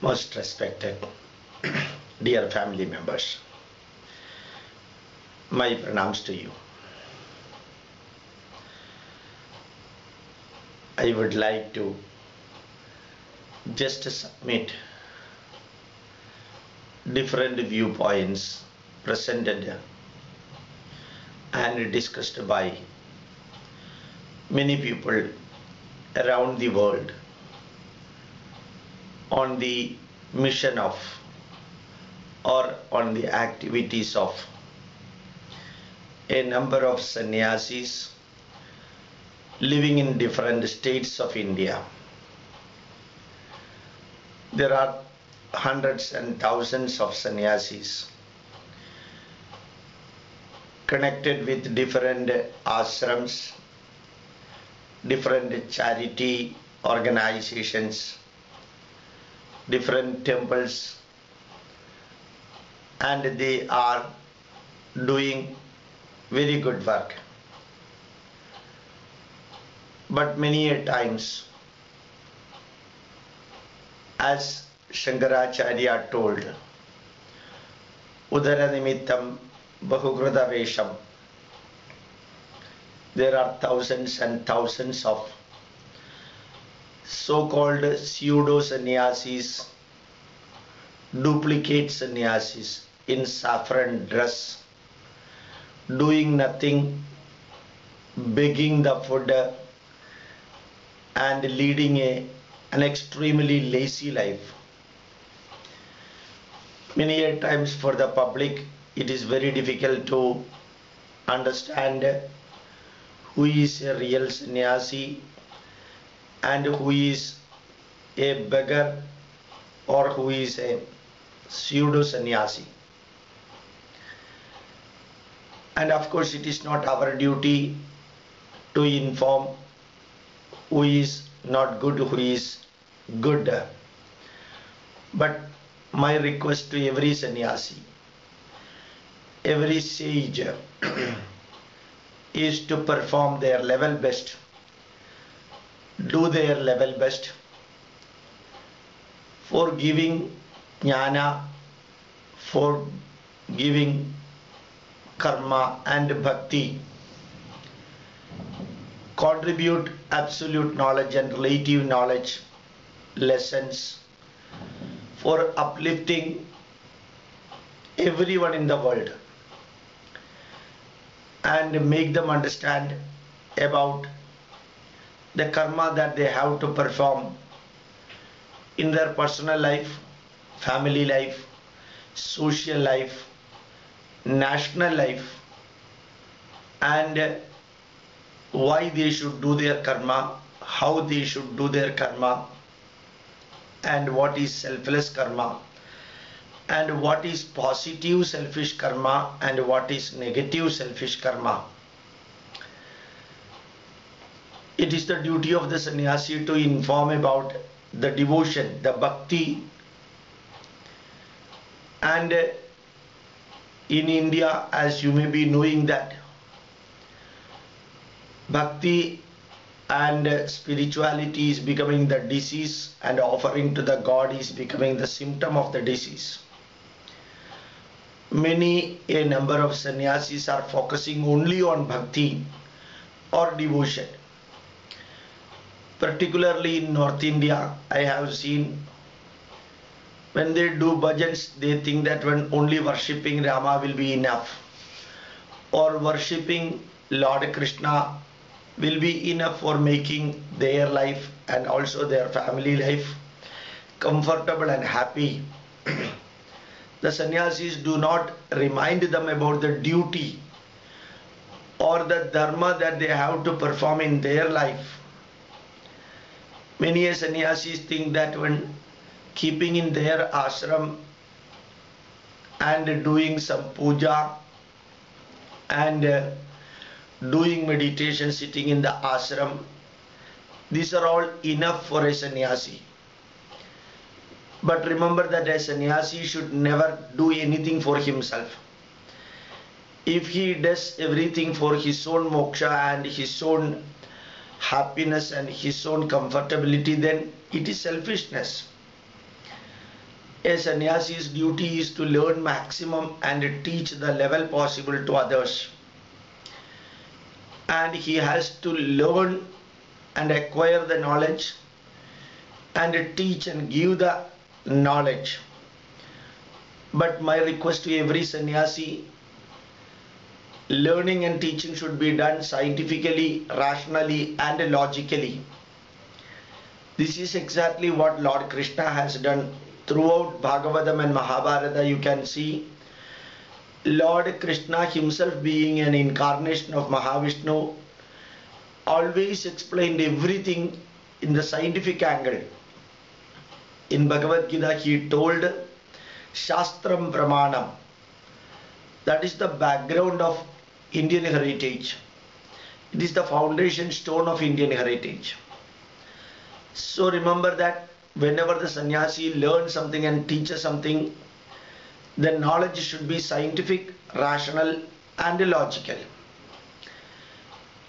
Most respected dear family members, my pranams to you. I would like to just submit different viewpoints presented and discussed by many people around the world on the mission of or on the activities of a number of sannyasis living in different states of India. There are hundreds and thousands of sannyasis connected with different ashrams, different charity organizations, different temples, and they are doing very good work. But many a times, as Shankaracharya told, Udara Nimittam Bahukruta Vesham, there are thousands and thousands of so-called pseudo sannyasis, duplicate sannyasis in saffron dress, doing nothing, begging the food and leading an extremely lazy life. Many a times for the public it is very difficult to understand who is a real sannyasi and who is a beggar or who is a pseudo sannyasi. And of course it is not our duty to inform who is not good, who is good. But my request to every sannyasi, every sage is to perform their level best, do their level best for giving jnana, for giving karma and bhakti, contribute absolute knowledge and relative knowledge lessons for uplifting everyone in the world and make them understand about the karma that they have to perform in their personal life, family life, social life, national life, and why they should do their karma, how they should do their karma, and what is selfless karma, and what is positive selfish karma, and what is negative selfish karma. It is the duty of the sannyasi to inform about the devotion, the bhakti, and in India, as you may be knowing, that bhakti and spirituality is becoming the disease and offering to the God is becoming the symptom of the disease. A number of sannyasis are focusing only on bhakti or devotion. Particularly in North India, I have seen when they do bhajans, they think that when only worshipping Rama will be enough, or worshipping Lord Krishna will be enough for making their life and also their family life comfortable and happy. The sannyasis do not remind them about the duty or the dharma that they have to perform in their life. Many sannyasis think that when keeping in their ashram and doing some puja and doing meditation, sitting in the ashram, these are all enough for a sannyasi. But remember that a sannyasi should never do anything for himself. If he does everything for his own moksha and his own happiness and his own comfortability, then it is selfishness. A sannyasee's duty is to learn maximum and teach the level possible to others. And he has to learn and acquire the knowledge and teach and give the knowledge. But my request to every sannyasi, learning and teaching should be done scientifically, rationally and logically. This is exactly what Lord Krishna has done throughout Bhagavatam and Mahabharata. You can see Lord Krishna himself, being an incarnation of Mahavishnu, always explained everything in the scientific angle. In Bhagavad Gita he told Shastram Pramanam. That is the background of Indian heritage. It is the foundation stone of Indian heritage. So remember that whenever the sannyasi learns something and teaches something, the knowledge should be scientific, rational and logical.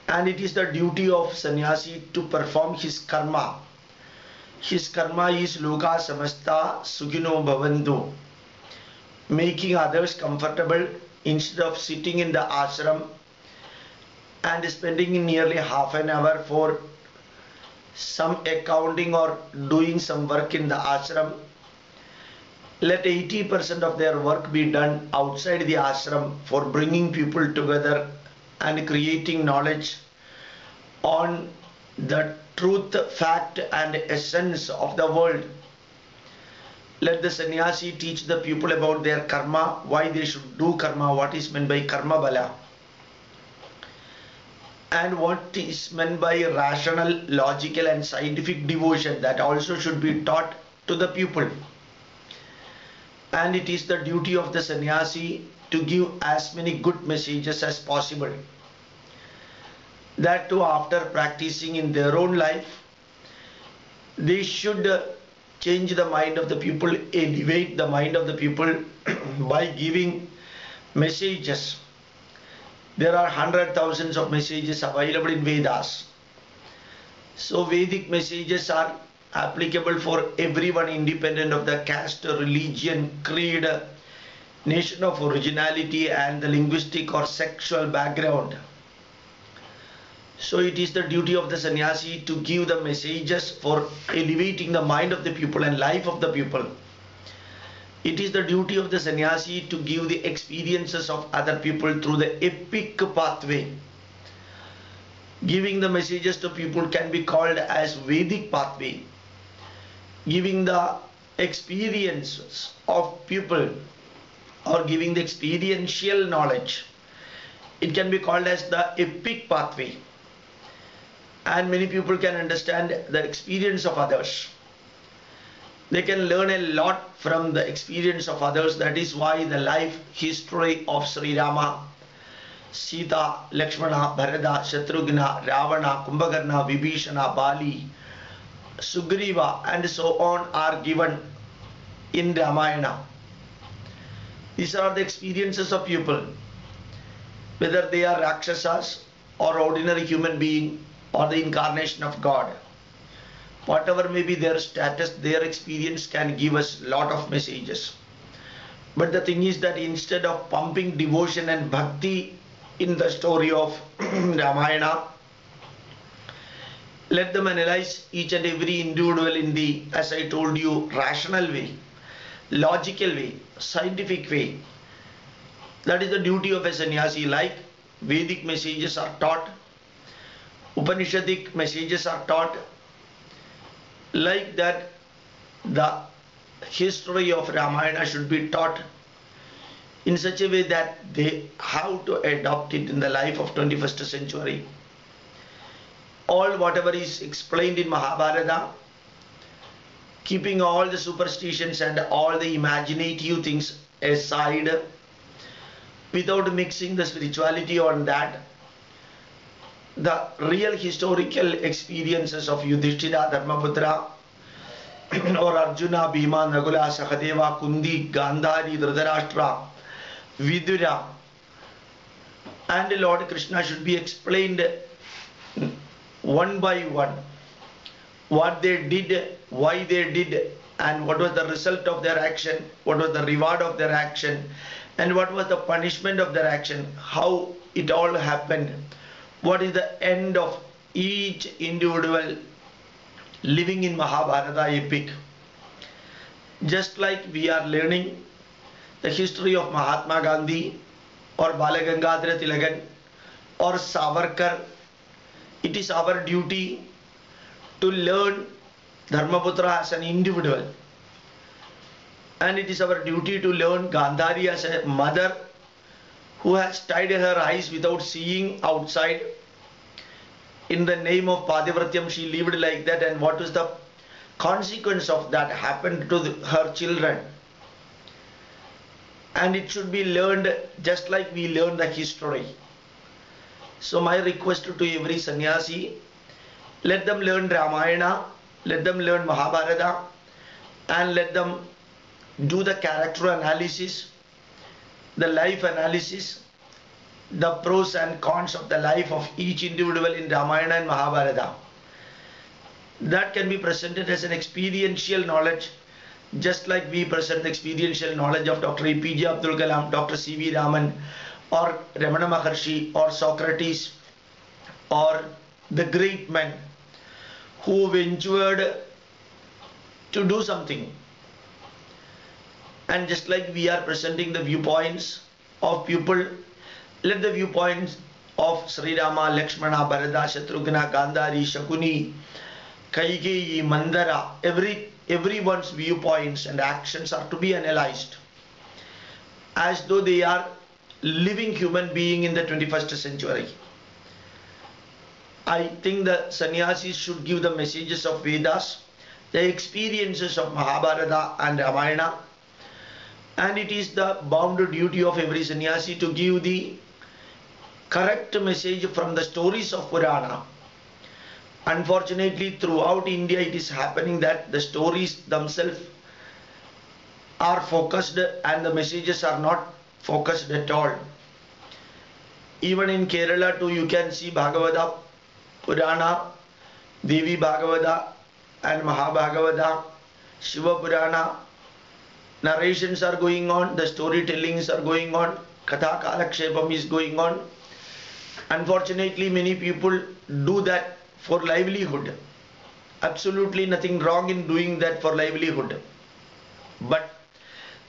And it is the duty of sannyasi to perform his karma. His karma is Loka Samasta Sukhino Bhavantu, making others comfortable instead of sitting in the ashram and spending nearly half an hour for some accounting or doing some work in the ashram. Let 80% of their work be done outside the ashram for bringing people together and creating knowledge on the truth, fact and essence of the world. Let the sannyasi teach the people about their karma, why they should do karma, what is meant by karma bala, and what is meant by rational, logical and scientific devotion. That also should be taught to the people. And it is the duty of the sannyasi to give as many good messages as possible. That too, after practicing in their own life, they should change the mind of the people, elevate the mind of the people by giving messages. There are hundreds, thousands of messages available in Vedas. So Vedic messages are applicable for everyone, independent of the caste, religion, creed, nation of originality and the linguistic or sexual background. So it is the duty of the sannyasi to give the messages for elevating the mind of the people and life of the people. It is the duty of the sannyasi to give the experiences of other people through the epic pathway. Giving the messages to people can be called as Vedic pathway. Giving the experiences of people or giving the experiential knowledge, it can be called as the epic pathway. And many people can understand the experience of others. They can learn a lot from the experience of others. That is why the life history of Sri Rama, Sita, Lakshmana, Bharata, Shatrughna, Ravana, Kumbhakarna, Vibhishana, Bali, Sugriva and so on are given in Ramayana. These are the experiences of people, whether they are Rakshasas or ordinary human being or the incarnation of God. Whatever may be their status, their experience can give us a lot of messages. But the thing is that instead of pumping devotion and bhakti in the story of Ramayana, let them analyze each and every individual in the, as I told you, rational way, logical way, scientific way. That is the duty of a sannyasi. Like Vedic messages are taught, Upanishadic messages are taught, like that the history of Ramayana should be taught in such a way that they have to adopt it in the life of 21st century. All whatever is explained in Mahabharata, keeping all the superstitions and all the imaginative things aside, without mixing the spirituality on that, the real historical experiences of Yudhishthira, Dharmaputra, or Arjuna, Bhima, Nagula, Sahadeva, Kundi, Gandhari, Dhritarashtra, Vidura, and Lord Krishna should be explained one by one. what they did, why they did, and what was the result of their action, what was the reward of their action, and what was the punishment of their action, how it all happened, what is the end of each individual living in Mahabharata epic. Just like we are learning the history of Mahatma Gandhi or Balagangadhara Tilakan or Savarkar, it is our duty to learn Dharmaputra as an individual, and it is our duty to learn Gandhari as a mother who has tied her eyes without seeing outside. In the name of Padivratyam, she lived like that, and what is the consequence of that happened to her children. And it should be learned just like we learn the history. So my request to every sannyasi, let them learn Ramayana, let them learn Mahabharata, and let them do the character analysis, the life analysis, the pros and cons of the life of each individual in Ramayana and Mahabharata. That can be presented as an experiential knowledge, just like we present the experiential knowledge of Dr. APJ Abdul Kalam, Dr. C.V. Raman, or Ramana Maharshi, or Socrates, or the great men who ventured to do something. And just like we are presenting the viewpoints of people, let the viewpoints of Sri Rama, Lakshmana, Bharata, Shatrughna, Gandhari, Shakuni, Kaikeyi, Mandara, everyone's viewpoints and actions are to be analyzed as though they are living human being in the 21st century. I think the sannyasis should give the messages of Vedas, the experiences of Mahabharata and Ramayana, and it is the bound duty of every sannyasi to give the correct message from the stories of Purana. Unfortunately, throughout India it is happening that the stories themselves are focused and the messages are not focused at all. Even in Kerala too, you can see Bhagavata, Purana, Devi Bhagavata and Mahabhagavata, Shiva Purana. Narrations are going on, the storytellings are going on, Katha Kalakshepam is going on. Unfortunately, many people do that for livelihood. Absolutely nothing wrong in doing that for livelihood. But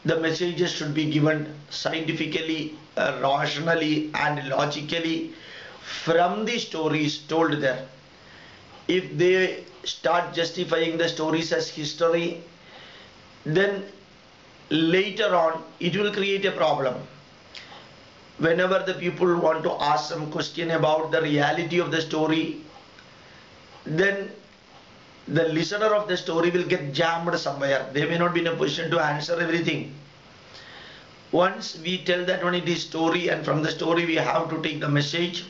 the messages should be given scientifically, rationally and logically from the stories told there. If they start justifying the stories as history, then later on it will create a problem. Whenever the people want to ask some question about the reality of the story, then the listener of the story will get jammed somewhere. They may not be in a position to answer everything. Once we tell that when it is story and from the story we have to take the message,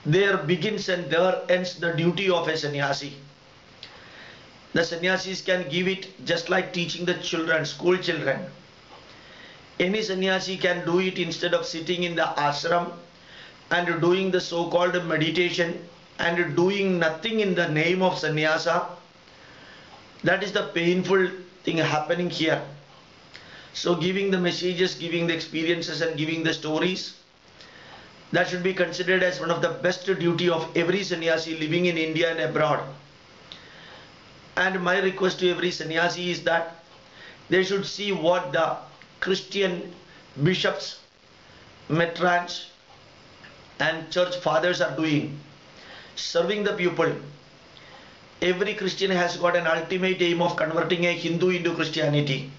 there begins and there ends the duty of a sannyasi. The sannyasis can give it just like teaching the children, school children. Any sannyasi can do it instead of sitting in the ashram and doing the so-called meditation and doing nothing in the name of sannyasa. That is the painful thing happening here. So giving the messages, giving the experiences and giving the stories, that should be considered as one of the best duty of every sannyasi living in India and abroad. And my request to every sannyasi is that they should see what the Christian bishops, matrons and church fathers are doing, serving the people. Every Christian has got an ultimate aim of converting a Hindu into Christianity.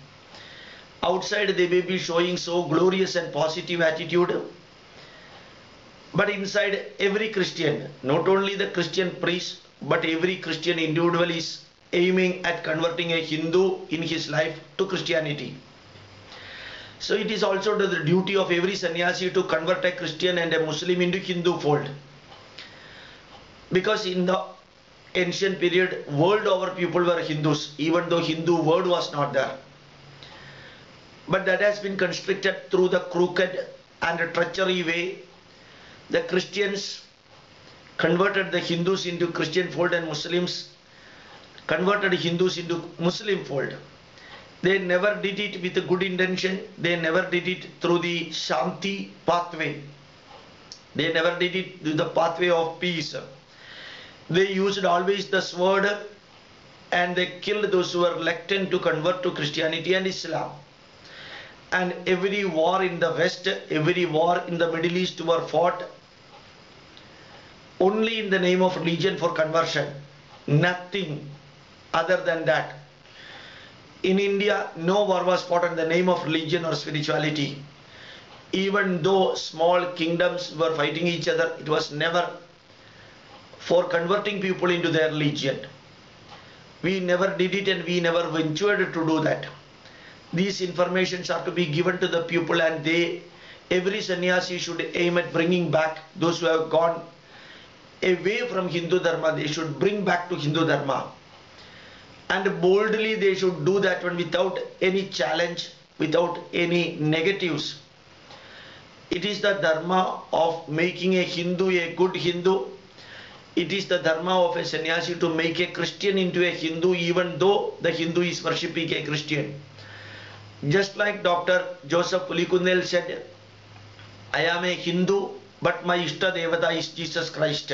Outside they may be showing so glorious and positive attitude, but inside every Christian, not only the Christian priest, but every Christian individual is aiming at converting a Hindu in his life to Christianity. So it is also the duty of every sannyasi to convert a Christian and a Muslim into Hindu fold. Because in the ancient period, world over people were Hindus, even though Hindu word was not there. But that has been constricted through the crooked and treachery way. The Christians converted the Hindus into Christian fold and Muslims converted Hindus into Muslim fold. They never did it with a good intention. They never did it through the Shanti pathway. They never did it through the pathway of peace. They used always the sword, and they killed those who were reluctant to convert to Christianity and Islam. And every war in the West, every war in the Middle East were fought only in the name of religion for conversion. Nothing other than that. In India, no war was fought in the name of religion or spirituality. Even though small kingdoms were fighting each other, it was never for converting people into their religion. We never did it, and we never ventured to do that. These informations are to be given to the people, and every sannyasi should aim at bringing back those who have gone away from Hindu Dharma. They should bring back to Hindu Dharma. And boldly they should do that one without any challenge, without any negatives. It is the Dharma of making a Hindu a good Hindu. It is the Dharma of a sannyasi to make a Christian into a Hindu, even though the Hindu is worshipping a Christian. Just like Dr. Joseph Pulikundel said, I am a Hindu, but my Ishta Devata is Jesus Christ.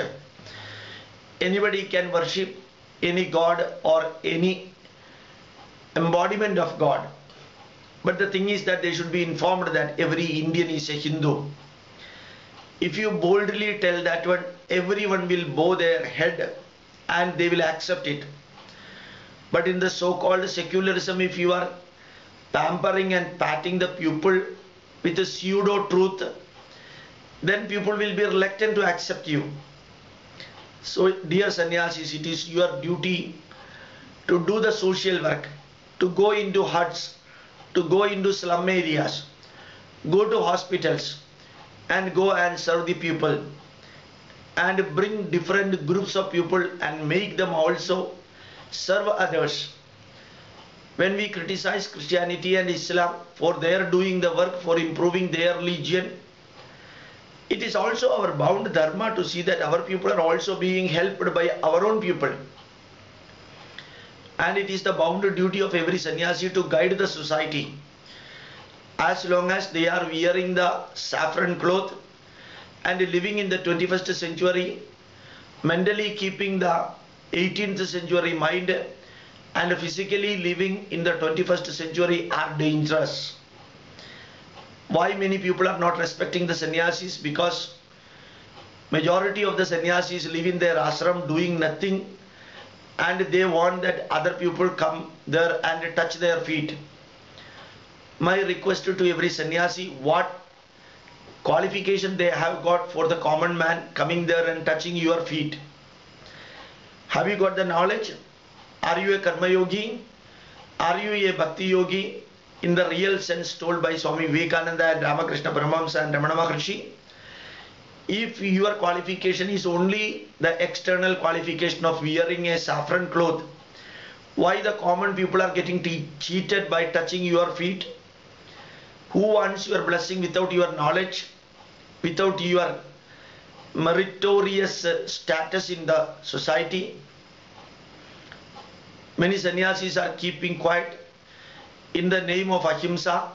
Anybody can worship any god or any embodiment of God. But the thing is that they should be informed that every Indian is a Hindu. If you boldly tell that one, everyone will bow their head and they will accept it. But in the so-called secularism, if you are pampering and patting the people with a pseudo-truth, then people will be reluctant to accept you. So, dear sannyasis, it is your duty to do the social work, to go into huts, to go into slum areas, go to hospitals, and go and serve the people, and bring different groups of people and make them also serve others. When we criticize Christianity and Islam for their doing the work, for improving their religion, it is also our bound dharma to see that our people are also being helped by our own people. And it is the bound duty of every sannyasi to guide the society. As long as they are wearing the saffron cloth and living in the 21st century, mentally keeping the 18th century mind, and physically living in the 21st century are dangerous. Why many people are not respecting the sannyasis? Because majority of the sannyasis live in their ashram doing nothing, and they want that other people come there and touch their feet. My request to every sannyasi, what qualification they have got for the common man coming there and touching your feet? Have you got the knowledge? Are you a karma yogi? Are you a bhakti yogi in the real sense told by Swami Vivekananda and Ramakrishna Paramahamsa and Ramana Maharshi? If your qualification is only the external qualification of wearing a saffron cloth, why the common people are getting cheated by touching your feet? Who wants your blessing without your knowledge, without your meritorious status in the society? Many sannyasis are keeping quiet in the name of ahimsa,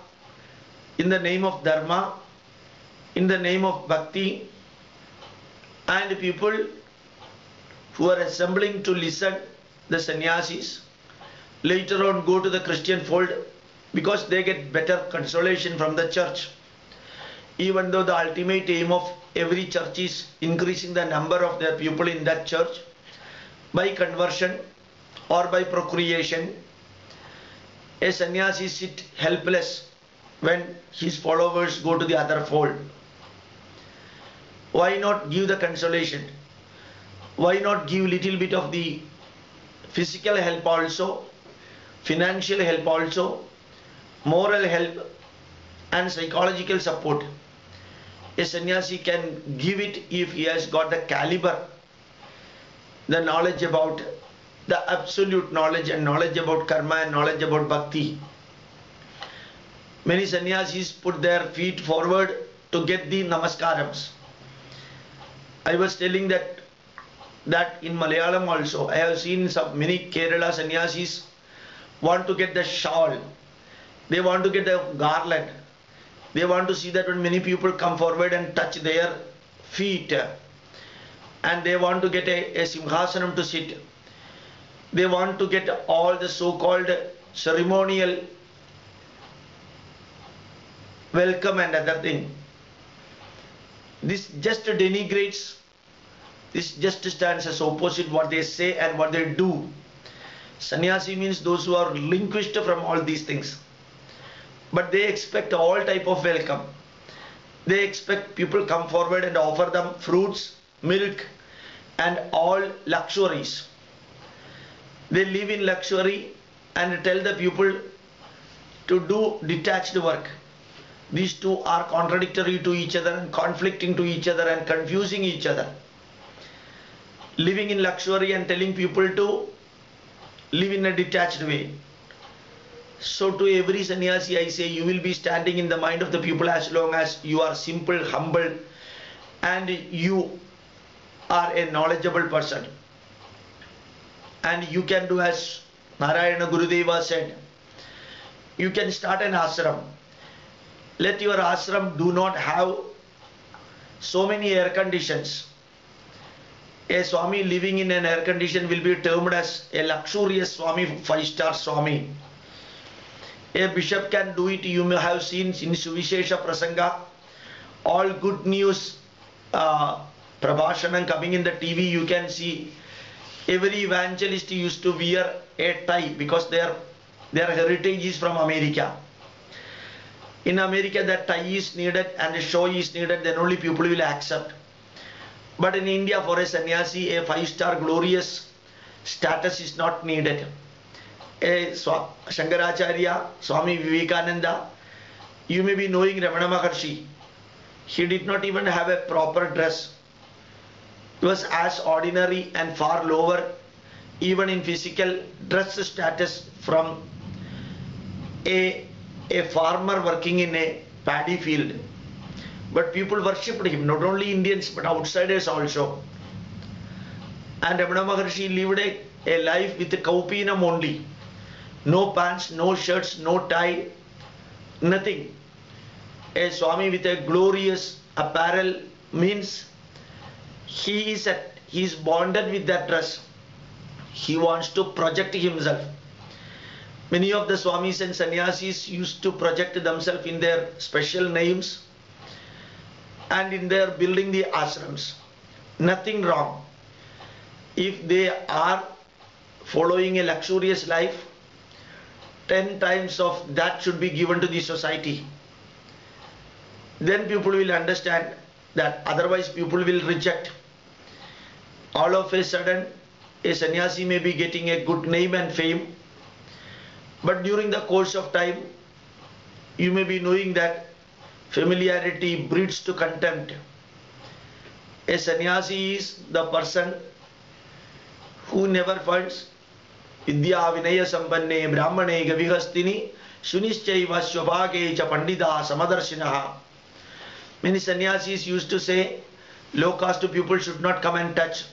in the name of dharma, in the name of bhakti, and people who are assembling to listen the sannyasis later on go to the Christian fold because they get better consolation from the church. Even though the ultimate aim of every church is increasing the number of their people in that church by conversion or by procreation, a sannyasi sits helpless when his followers go to the other fold. Why not give the consolation? Why not give little bit of the physical help also, financial help also, moral help and psychological support? A sannyasi can give it if he has got the caliber, the knowledge about the absolute knowledge, and knowledge about karma and knowledge about bhakti. Many sannyasis put their feet forward to get the namaskarams. I was telling that that in Malayalam also, I have seen some many Kerala sannyasis want to get the shawl, they want to get the garland, they want to see that when many people come forward and touch their feet, and they want to get a simhasanam to sit, they want to get all the so-called ceremonial welcome and other thing. This just denigrates, this just stands as opposite what they say and what they do. Sannyasi means those who are relinquished from all these things. But they expect all type of welcome. They expect people come forward and offer them fruits, milk and all luxuries. They live in luxury and tell the people to do detached work. These two are contradictory to each other and conflicting to each other and confusing each other. Living in luxury and telling people to live in a detached way. So to every sannyasi I say, you will be standing in the mind of the people as long as you are simple, humble and you are a knowledgeable person. And you can do as Narayana Gurudeva said, you can start an ashram. Let your ashram do not have so many air conditions. A Swami living in an air condition will be termed as a luxurious Swami, 5-star Swami. A bishop can do it. You may have seen in Suvishesha Prasanga, all good news Prabhashanam coming in the TV, you can see every evangelist used to wear a tie because their heritage is from America. In America that tie is needed and a show is needed, then only people will accept. But in India, for a sannyasi, a 5-star glorious status is not needed. A Shankaracharya, Swami Vivekananda, you may be knowing Ramana Maharshi. He did not even have a proper dress. He was as ordinary and far lower, even in physical dress status, from a farmer working in a paddy field. But people worshipped him, not only Indians but outsiders also. And Ramana Maharshi lived a life with a kaupinam only. No pants, no shirts, no tie, nothing. A Swami with a glorious apparel means he is bonded with that dress. He wants to project himself. Many of the Swamis and Sannyasis used to project themselves in their special names and in their building the ashrams. Nothing wrong. If they are following a luxurious life, 10 times of that should be given to the society. Then people will understand that, otherwise people will reject. All of a sudden, a sannyasi may be getting a good name and fame, but during the course of time, you may be knowing that familiarity breeds to contempt. A sannyasi is the person who never finds Vidya Vinaya Sampanne Brahmane Gavihastini Sunischaiva Swabhage cha Pandita Samadarshinaha. Many sannyasis used to say low caste people should not come and touch.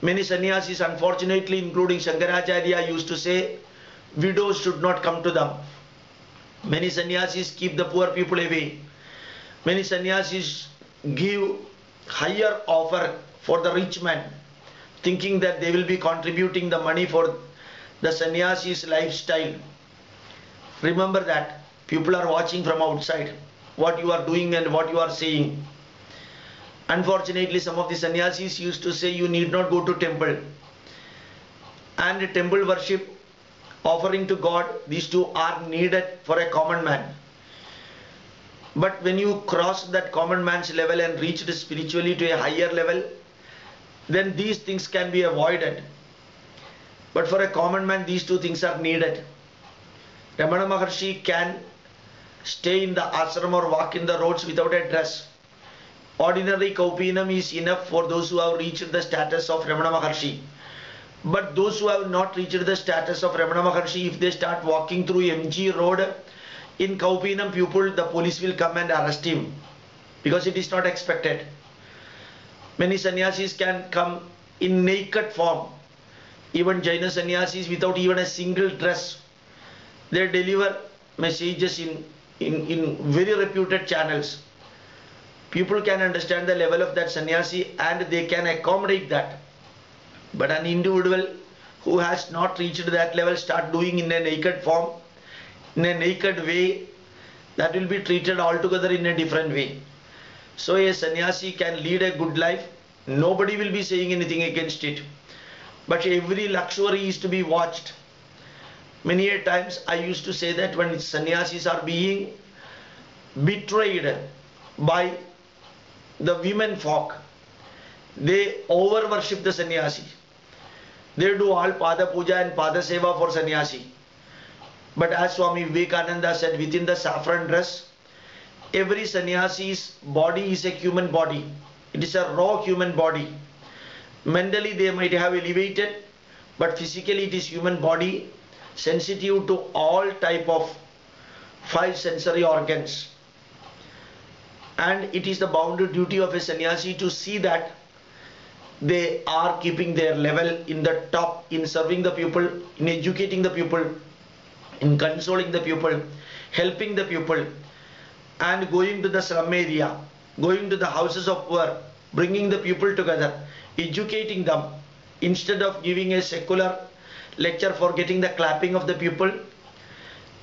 Many sannyasis, unfortunately including Shankaracharya, used to say widows should not come to them. Many sannyasis keep the poor people away. Many sannyasis give higher offer for the rich man, thinking that they will be contributing the money for the sannyasi's lifestyle. Remember that people are watching from outside what you are doing and what you are saying. Unfortunately, some of the sannyasis used to say you need not go to temple. And temple worship, offering to God, these two are needed for a common man. But when you cross that common man's level and reach spiritually to a higher level, then these things can be avoided. But for a common man, these two things are needed. Ramana Maharshi can stay in the ashram or walk in the roads without a dress. Ordinary kaupinam is enough for those who have reached the status of Ramana Maharshi. But those who have not reached the status of Ramana Maharshi, if they start walking through MG road in kaupinam people, the police will come and arrest him, because it is not expected. Many sannyasis can come in naked form. Even Jaina sannyasis without even a single dress, they deliver messages in very reputed channels. People can understand the level of that sannyasi and they can accommodate that. But an individual who has not reached that level start doing in a naked form, in a naked way, that will be treated altogether in a different way. So a sannyasi can lead a good life. Nobody will be saying anything against it. But every luxury is to be watched. Many a times I used to say that when sannyasis are being betrayed by the women folk, they over worship the sannyasi. They do all pada puja and pada seva for sannyasi. But as Swami Vivekananda said, within the saffron dress, every sannyasi's body is a human body. It is a raw human body. Mentally they might have elevated, but physically it is human body, sensitive to all type of five sensory organs. And it is the bounded duty of a sannyasi to see that they are keeping their level in the top, in serving the people, in educating the people, in consoling the people, helping the people, and going to the slum area, going to the houses of poor, bringing the people together, educating them, instead of giving a secular lecture for getting the clapping of the people.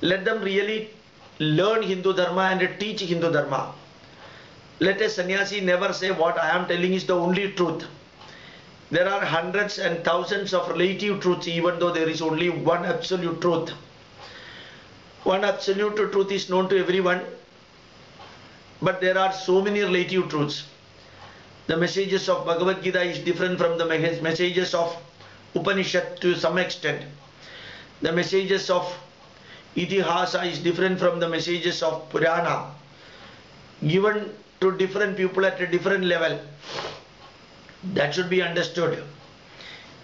Let them really learn Hindu Dharma and teach Hindu Dharma. Let a sannyasi never say what I am telling is the only truth. There are hundreds and thousands of relative truths, even though there is only one absolute truth. One absolute truth is known to everyone, but there are so many relative truths. The messages of Bhagavad Gita is different from the messages of Upanishad to some extent. The messages of Itihasa is different from the messages of Purana, given to different people at a different level. That should be understood.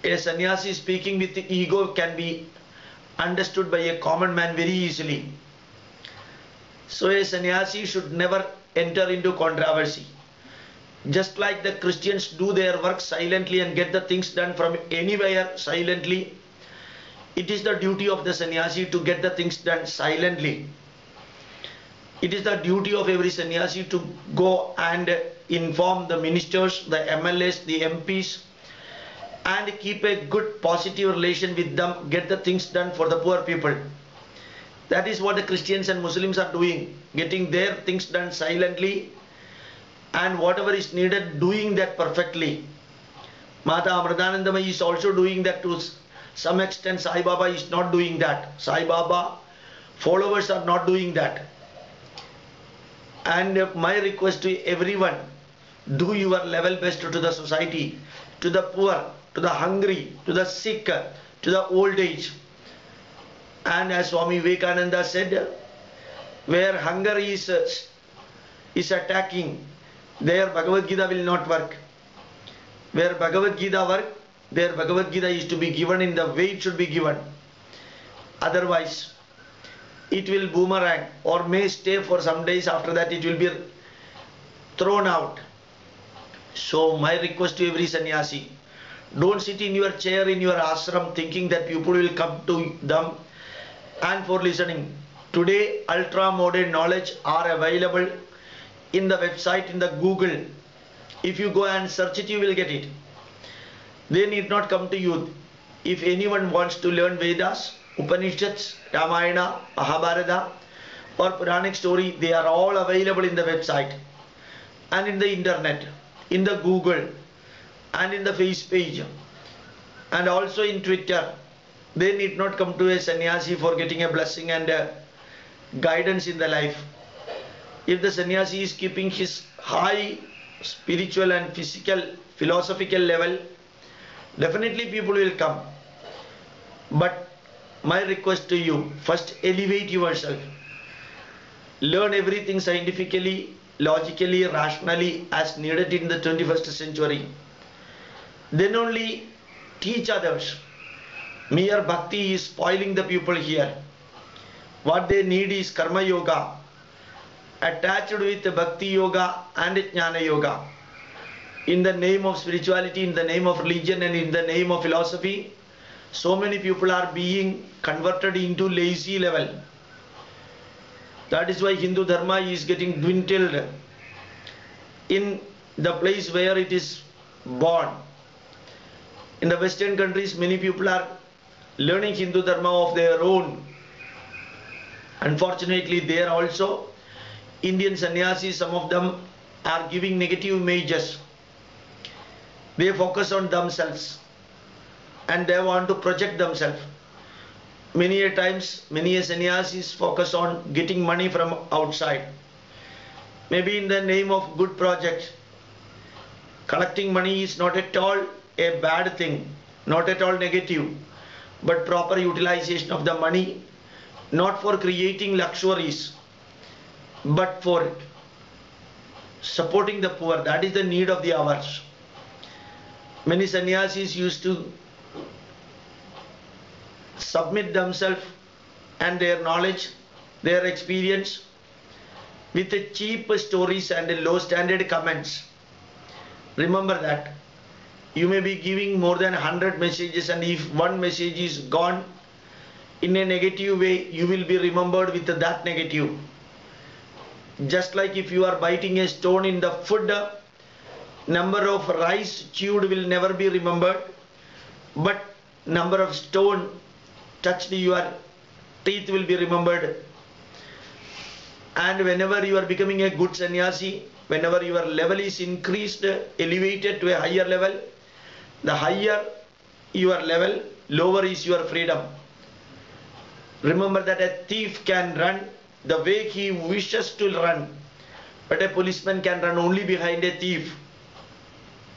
A sannyasi speaking with ego can be understood by a common man very easily. So a sannyasi should never enter into controversy. Just like the Christians do their work silently and get the things done from anywhere silently, it is the duty of the sannyasi to get the things done silently. It is the duty of every sannyasi to go and inform the ministers, the MLAs, the MPs, and keep a good positive relation with them, get the things done for the poor people. That is what the Christians and Muslims are doing, getting their things done silently, and whatever is needed, doing that perfectly. Mata Amritanandamayi is also doing that to some extent. Sai Baba is not doing that. Sai Baba followers are not doing that. And my request to everyone, do your level best to the society, to the poor, to the hungry, to the sick, to the old age. And as Swami Vivekananda said, where hunger is attacking, there Bhagavad Gita will not work. Where Bhagavad Gita work, there Bhagavad Gita is to be given in the way it should be given. Otherwise, it will boomerang or may stay for some days. After that it will be thrown out. So my request to every sannyasi, don't sit in your chair in your ashram thinking that people will come to them and for listening. Today ultra modern knowledge are available in the website, in the Google. If you go and search it, you will get it. They need not come to you. If anyone wants to learn Vedas, Upanishads, Ramayana, Mahabharata or Puranic story, they are all available in the website and in the internet, in the Google and in the face page and also in Twitter. They need not come to a sannyasi for getting a blessing and guidance in the life. If the sannyasi is keeping his high spiritual and physical, philosophical level, definitely people will come. But my request to you, first elevate yourself. Learn everything scientifically, logically, rationally as needed in the 21st century. Then only teach others. Mere bhakti is spoiling the people here. What they need is karma yoga attached with bhakti yoga and jnana yoga. in the name of spirituality, in the name of religion, and in the name of philosophy, so many people are being converted into lazy level. That is why Hindu Dharma is getting dwindled in the place where it is born. In the Western countries, many people are learning Hindu Dharma of their own. Unfortunately, there also Indian sannyasis, some of them are giving negative images. They focus on themselves and they want to project themselves. Many a times, many a sannyasis focus on getting money from outside. Maybe in the name of good project. Collecting money is not at all a bad thing, not at all negative, but proper utilization of the money, not for creating luxuries, but for supporting the poor. That is the need of the hours. Many sannyasis used to submit themselves and their knowledge, their experience with the cheap stories and low standard comments. Remember that. You may be giving more than 100 messages, and if one message is gone in a negative way, you will be remembered with that negative. Just like if you are biting a stone in the food, number of rice chewed will never be remembered, but number of stone touched your teeth will be remembered. And whenever you are becoming a good sannyasi, whenever your level is increased, elevated to a higher level, the higher your level, lower is your freedom. Remember that a thief can run the way he wishes to run, but a policeman can run only behind a thief.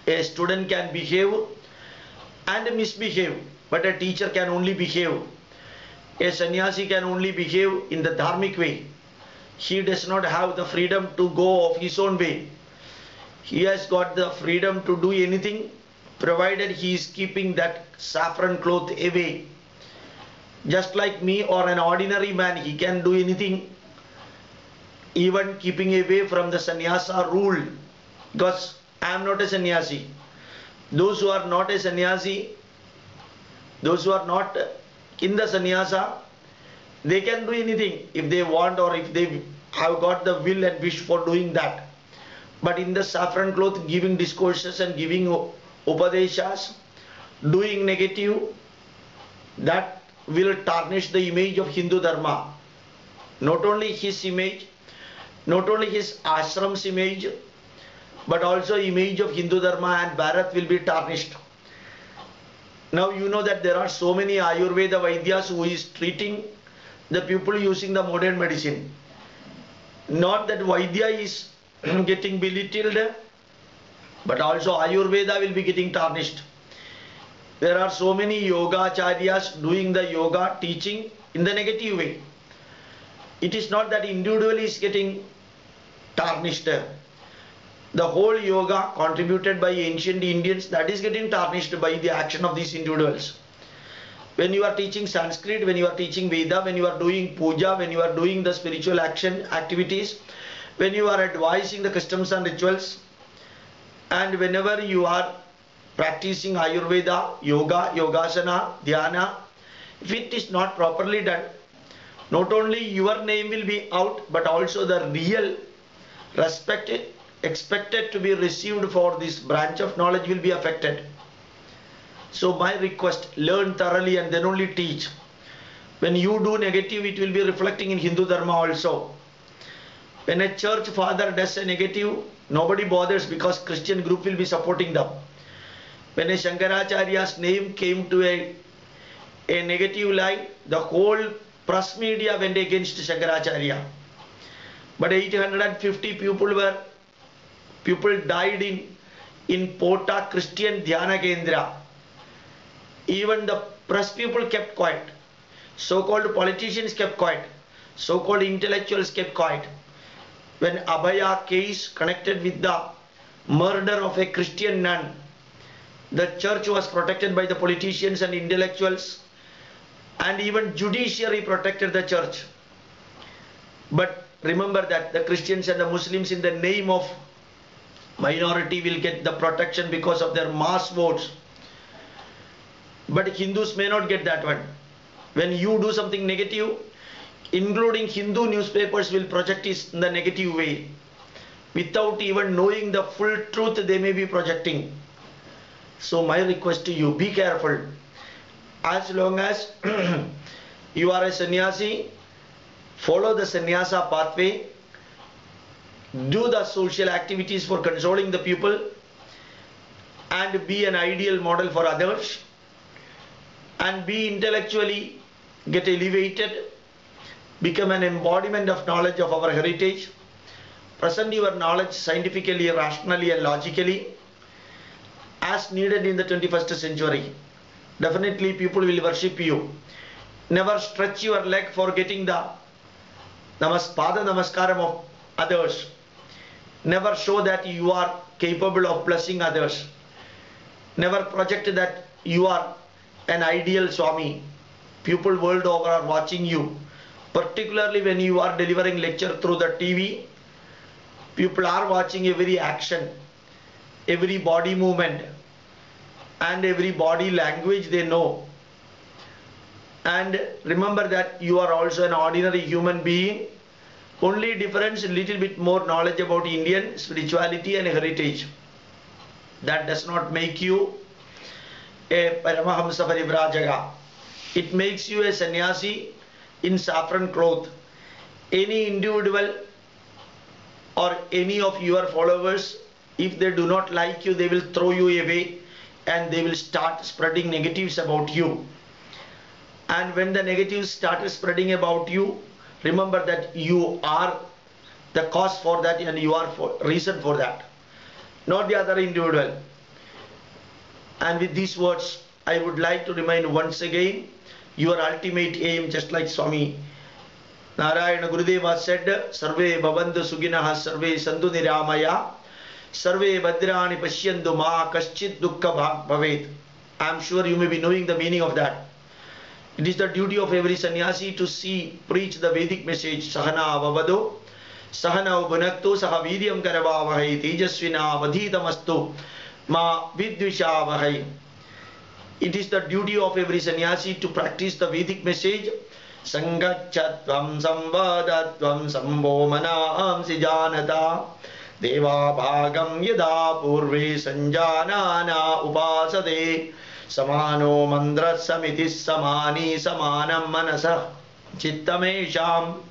A student can behave and misbehave, but a teacher can only behave. A sannyasi can only behave in the dharmic way. He does not have the freedom to go of his own way. He has got the freedom to do anything, provided he is keeping that saffron cloth away. Just like me or an ordinary man, he can do anything, even keeping away from the sannyasa rule, because I am not a sannyasi. Those who are not a sannyasi, those who are not in the sannyasa, they can do anything if they want, or if they have got the will and wish for doing that. But in the saffron cloth, giving discourses and giving upadeshas, doing negative, that will tarnish the image of Hindu Dharma. Not only his image, not only his ashram's image, but also image of Hindu Dharma and Bharat will be tarnished. Now you know that there are so many Ayurveda Vaidyas who is treating the people using the modern medicine. Not that Vaidya is getting belittled, but also Ayurveda will be getting tarnished. There are so many yoga acharyas doing the yoga teaching in the negative way. It is not that individual is getting tarnished. The whole yoga contributed by ancient Indians, that is getting tarnished by the action of these individuals. When you are teaching Sanskrit, when you are teaching Veda, when you are doing puja, when you are doing the spiritual action activities, when you are advising the customs and rituals, and whenever you are practicing Ayurveda, yoga, yogasana, dhyana, if it is not properly done, not only your name will be out, but also the real respect expected to be received for this branch of knowledge will be affected. So my request, learn thoroughly and then only teach. When you do negative, it will be reflecting in Hindu Dharma also. When a church father does a negative, nobody bothers, because Christian group will be supporting them. When a Shankaracharya's name came to a negative light, the whole press media went against Shankaracharya. But 850 people died in Pota Christian Dhyana Kendra. Even the press people kept quiet. So-called politicians kept quiet. So-called intellectuals kept quiet. When Abhaya case connected with the murder of a Christian nun, the church was protected by the politicians and intellectuals, and even judiciary protected the church. But remember that the Christians and the Muslims, in the name of Minority will get the protection because of their mass votes. But Hindus may not get that one. When you do something negative, including Hindu newspapers will project it in the negative way. Without even knowing the full truth, they may be projecting. So my request to you, be careful. As long as you are a sannyasi, follow the sannyasa pathway, do the social activities for consoling the people, and be an ideal model for others, and be intellectually, get elevated, become an embodiment of knowledge of our heritage, present your knowledge scientifically, rationally and logically as needed in the 21st century. Definitely people will worship you. Never stretch your leg for getting the pada namaskaram of others. Never show that you are capable of blessing others. Never project that you are an ideal Swami. People world over are watching you. Particularly when you are delivering lecture through the TV, people are watching every action, every body movement and every body language they know. And remember that you are also an ordinary human being. Only difference, a little bit more knowledge about Indian spirituality and heritage. That does not make you a Paramahamsa Parivrajaka. It makes you a sannyasi in saffron cloth. Any individual or any of your followers, if they do not like you, they will throw you away and they will start spreading negatives about you. And when the negatives start spreading about you, remember that you are the cause for that and you are for reason for that, not the other individual. And with these words, I would like to remind once again, your ultimate aim, just like Swami Narayana Gurudeva said, Sarve Bhavantu Suginaha Sarve Santu Niramaya Sarve Bhadrani Pashyantu Ma Kaschit Dukkha Bhavet. I am sure you may be knowing the meaning of that. It is the duty of every sannyasi to preach the Vedic message. Sahana Vavado Sahana Bhunaktu Saha Vidyam Karavavahai Tejasvina Vadhitamastu Ma Vidvishavahai. It is the duty of every sannyasi to practice the Vedic message. Sangachatvam samvadatvam sambho manamsi janata deva bhagam yada purve sanjanana upasade samano mandra samiti samani samanam manasa chittamesham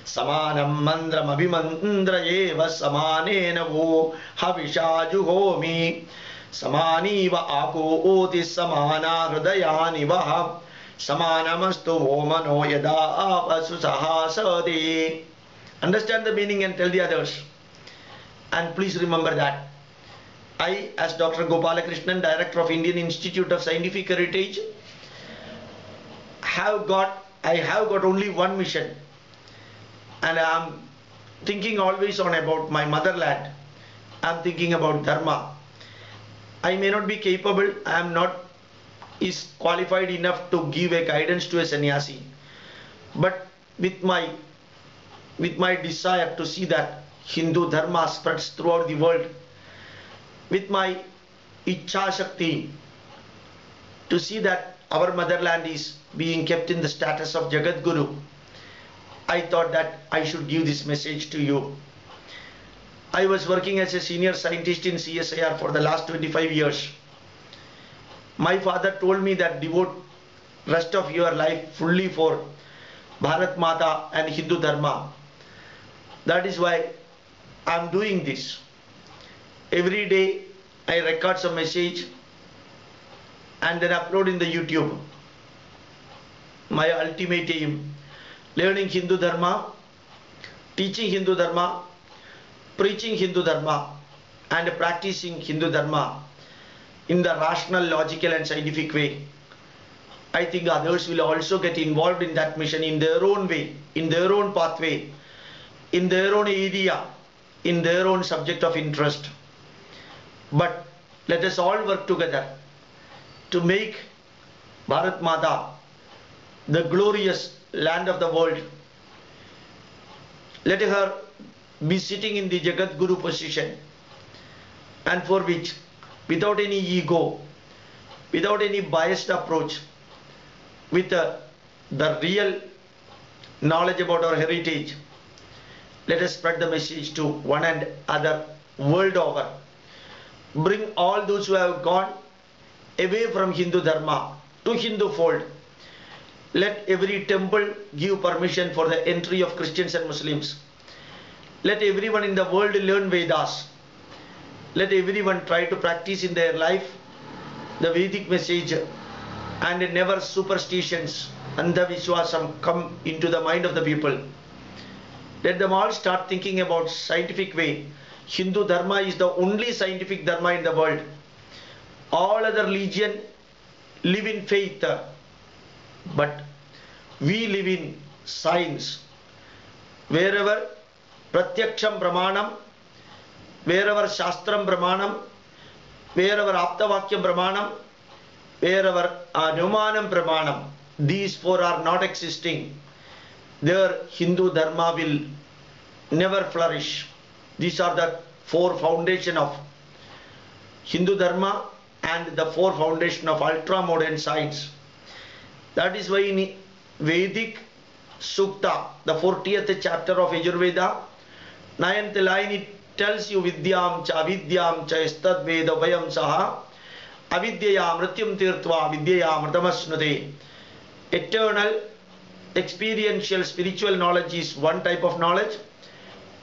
samanam mandram abhimandra eva samanena vo havishajuhomi samani va apo oti samana hridayani va samanamastu omano yada apasu sahasati. Understand the meaning and tell the others. And please remember that I, as Dr. Gopalakrishnan, Director of Indian Institute of Scientific Heritage, I have got only one mission, and I am thinking always on about my motherland. I am thinking about Dharma. I may not be capable, I am not qualified enough to give a guidance to a sannyasi, but with my desire to see that Hindu Dharma spreads throughout the world, with my Ichha Shakti to see that our motherland is being kept in the status of Jagat Guru, I thought that I should give this message to you. I was working as a senior scientist in CSIR for the last 25 years. My father told me that devote rest of your life fully for Bharat Mata and Hindu Dharma. That is why I am doing this. Every day I record some message and then upload in the YouTube. My ultimate aim, learning Hindu Dharma, teaching Hindu Dharma, preaching Hindu Dharma and practicing Hindu Dharma in the rational, logical and scientific way. I think others will also get involved in that mission in their own way, in their own pathway, in their own area, in their own subject of interest. But let us all work together to make Bharat Mata the glorious land of the world. Let her be sitting in the Jagat Guru position and for which, without any ego, without any biased approach, with the real knowledge about our heritage, let us spread the message to one and other world over. Bring all those who have gone away from Hindu Dharma to Hindu fold. Let every temple give permission for the entry of Christians and Muslims. Let everyone in the world learn Vedas. Let everyone try to practice in their life the Vedic message, and never superstitions, andhavishwasam come into the mind of the people. Let them all start thinking about scientific way. Hindu Dharma is the only scientific Dharma in the world. All other religion live in faith, but we live in science. Wherever pratyaksham pramanam, wherever shastram pramanam, wherever aptavakyam pramanam, wherever anumanam pramanam, these four are not existing, there Hindu Dharma will never flourish. These are the four foundation of Hindu Dharma and the four foundation of ultra modern science. That is why in Vedic Sukta, the 40th chapter of Yajurveda, 9th line, it tells you Vidyam cha avidyam cha istad veda vayam saha avidyaya mrityum tirtva vidyaya mritamasnute. Eternal, experiential, spiritual knowledge is one type of knowledge.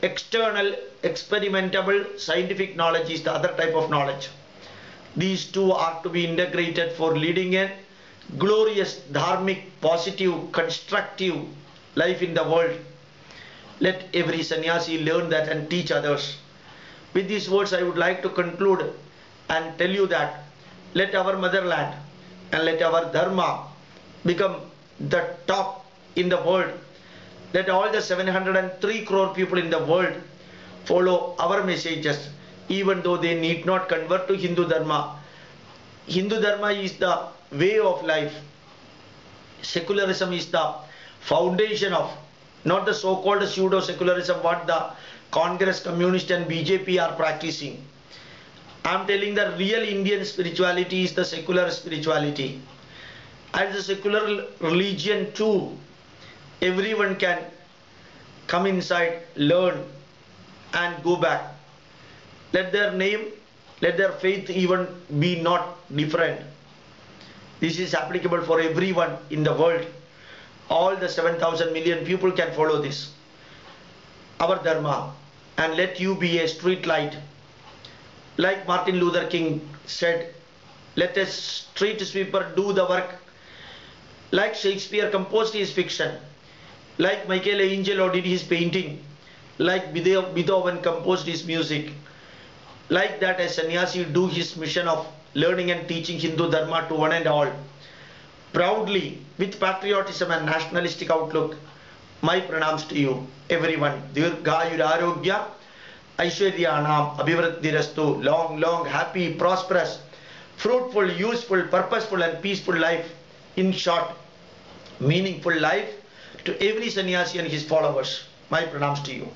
External, experimentable, scientific knowledge is the other type of knowledge. These two are to be integrated for leading a glorious, dharmic, positive, constructive life in the world. Let every sannyasi learn that and teach others. With these words, I would like to conclude and tell you that let our motherland and let our dharma become the top in the world. Let all the 703 crore people in the world follow our messages, even though they need not convert to Hindu Dharma. Hindu Dharma is the way of life. Secularism is the foundation of, not the so-called pseudo-secularism what the Congress, Communist and BJP are practicing. I am telling the real Indian spirituality is the secular spirituality. As a secular religion too, everyone can come inside, learn and go back. Let their name, let their faith even be not different. This is applicable for everyone in the world. All the 7,000 million people can follow this, our Dharma, and let you be a street light. Like Martin Luther King said, let a street sweeper do the work. Like Shakespeare composed his fiction, like Michelangelo did his painting, like Beethoven composed his music, like that a sannyasi do his mission of learning and teaching Hindu Dharma to one and all. Proudly, with patriotism and nationalistic outlook, my pranams to you, everyone. Dirghayurarogya, Aishwaryanam, Abhivriddhirastu, long, happy, prosperous, fruitful, useful, purposeful and peaceful life. In short, meaningful life to every sannyasi and his followers. My pranams to you.